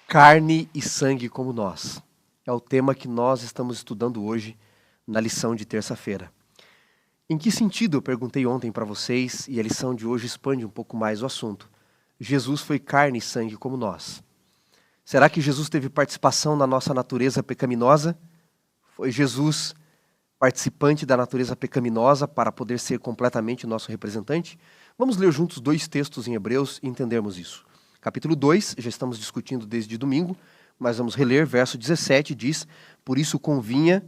Carne e sangue como nós. É o tema que nós estamos estudando hoje na lição de terça-feira. Em que sentido, eu perguntei ontem para vocês, e a lição de hoje expande um pouco mais o assunto. Jesus foi carne e sangue como nós. Será que Jesus teve participação na nossa natureza pecaminosa? Foi Jesus participante da natureza pecaminosa para poder ser completamente nosso representante? Vamos ler juntos 2 textos em Hebreus e entendermos isso. Capítulo 2, já estamos discutindo desde domingo, mas vamos reler, verso 17, diz: por isso convinha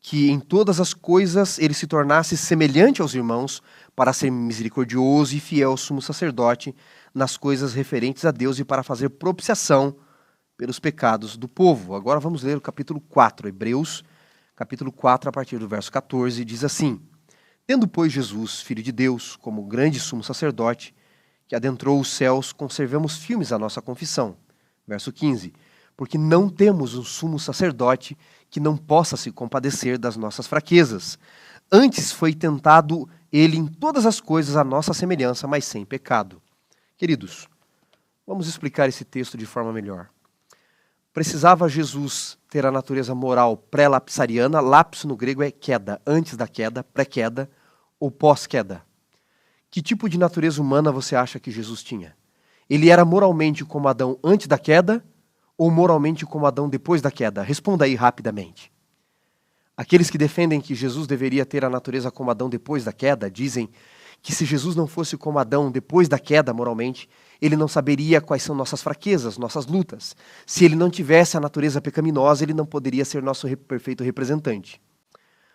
que em todas as coisas ele se tornasse semelhante aos irmãos, para ser misericordioso e fiel sumo sacerdote nas coisas referentes a Deus e para fazer propiciação pelos pecados do povo. Agora vamos ler o capítulo 4, Hebreus, capítulo 4, a partir do verso 14, diz assim: tendo, pois, Jesus, Filho de Deus, como grande sumo sacerdote, que adentrou os céus, conservemos firmes a nossa confissão. Verso 15. Porque não temos um sumo sacerdote que não possa se compadecer das nossas fraquezas. Antes foi tentado ele em todas as coisas à nossa semelhança, mas sem pecado. Queridos, vamos explicar esse texto de forma melhor. Precisava Jesus ter a natureza moral pré-lapsariana? Lapso no grego é queda, antes da queda, pré-queda ou pós-queda. Que tipo de natureza humana você acha que Jesus tinha? Ele era moralmente como Adão antes da queda ou moralmente como Adão depois da queda? Responda aí rapidamente. Aqueles que defendem que Jesus deveria ter a natureza como Adão depois da queda, dizem que se Jesus não fosse como Adão depois da queda moralmente, ele não saberia quais são nossas fraquezas, nossas lutas. Se ele não tivesse a natureza pecaminosa, ele não poderia ser nosso perfeito representante.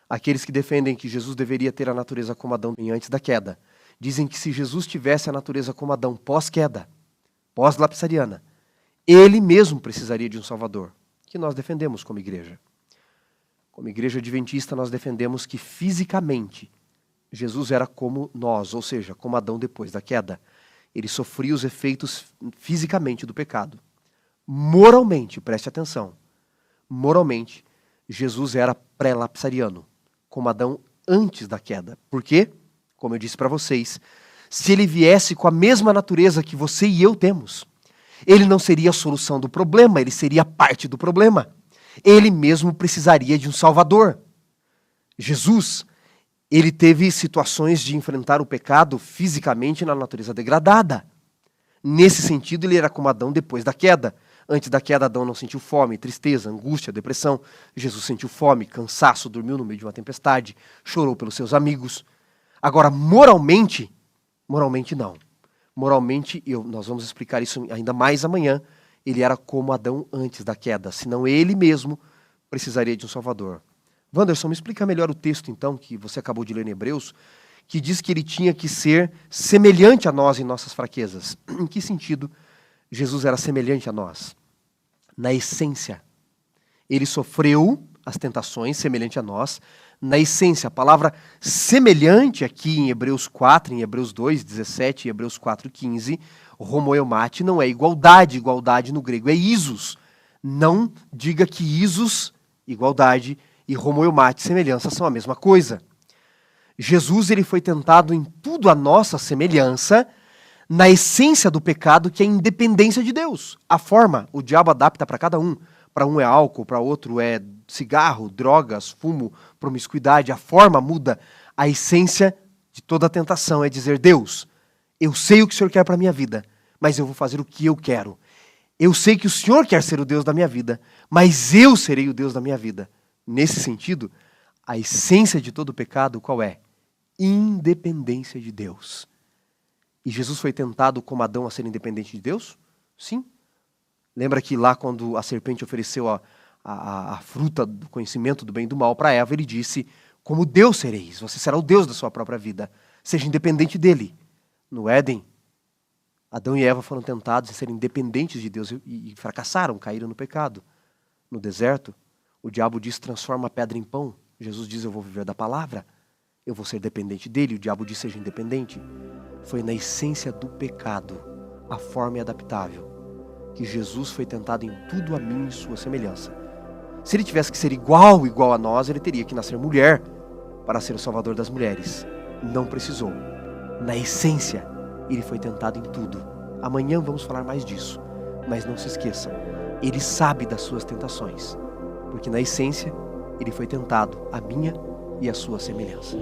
Aqueles que defendem que Jesus deveria ter a natureza como Adão antes da queda, dizem que se Jesus tivesse a natureza como Adão pós-queda, pós-lapsariana, ele mesmo precisaria de um Salvador, que nós defendemos como igreja. Como igreja adventista, nós defendemos que fisicamente Jesus era como nós, ou seja, como Adão depois da queda. Ele sofria os efeitos fisicamente do pecado. Moralmente, preste atenção, moralmente, Jesus era pré-lapsariano, como Adão antes da queda. Por quê? Como eu disse para vocês, se ele viesse com a mesma natureza que você e eu temos, ele não seria a solução do problema, ele seria parte do problema. Ele mesmo precisaria de um Salvador. Jesus, ele teve situações de enfrentar o pecado fisicamente na natureza degradada. Nesse sentido, ele era como Adão depois da queda. Antes da queda, Adão não sentiu fome, tristeza, angústia, depressão. Jesus sentiu fome, cansaço, dormiu no meio de uma tempestade, chorou pelos seus amigos. Agora, moralmente não. Moralmente, nós vamos explicar isso ainda mais amanhã, ele era como Adão antes da queda, senão ele mesmo precisaria de um Salvador. Wanderson, me explica melhor o texto então, que você acabou de ler em Hebreus, que diz que ele tinha que ser semelhante a nós em nossas fraquezas. Em que sentido Jesus era semelhante a nós? Na essência. Ele sofreu as tentações semelhante a nós. Na essência, a palavra semelhante aqui em Hebreus 4, em Hebreus 2, 17 e Hebreus 4, 15, homoeumate não é igualdade, igualdade no grego é isos. Não diga que isos, igualdade, e homoeumate, semelhança, são a mesma coisa. Jesus, ele foi tentado em tudo a nossa semelhança, na essência do pecado, que é a independência de Deus. A forma, o diabo adapta para cada um. Para um é álcool, para outro é cigarro, drogas, fumo, promiscuidade. A forma muda. A essência de toda a tentação é dizer: Deus, eu sei o que o Senhor quer para a minha vida, mas eu vou fazer o que eu quero. Eu sei que o Senhor quer ser o Deus da minha vida, mas eu serei o Deus da minha vida. Nesse sentido, a essência de todo pecado qual é? Independência de Deus. E Jesus foi tentado como Adão a ser independente de Deus? Sim. Lembra que lá quando a serpente ofereceu a fruta do conhecimento do bem e do mal para Eva, ele disse: como Deus sereis, você será o Deus da sua própria vida, seja independente dele. No Éden, Adão e Eva foram tentados em serem independentes de Deus e fracassaram, caíram no pecado. No deserto, o diabo diz: transforma a pedra em pão. Jesus diz: eu vou viver da palavra, eu vou ser dependente dele. O diabo diz: seja independente. Foi na essência do pecado, a forma adaptável, que Jesus foi tentado em tudo a mim e sua semelhança. Se ele tivesse que ser igual a nós, ele teria que nascer mulher para ser o salvador das mulheres. Não precisou. Na essência, ele foi tentado em tudo. Amanhã vamos falar mais disso. Mas não se esqueçam, ele sabe das suas tentações, porque na essência, ele foi tentado à minha e à sua semelhança.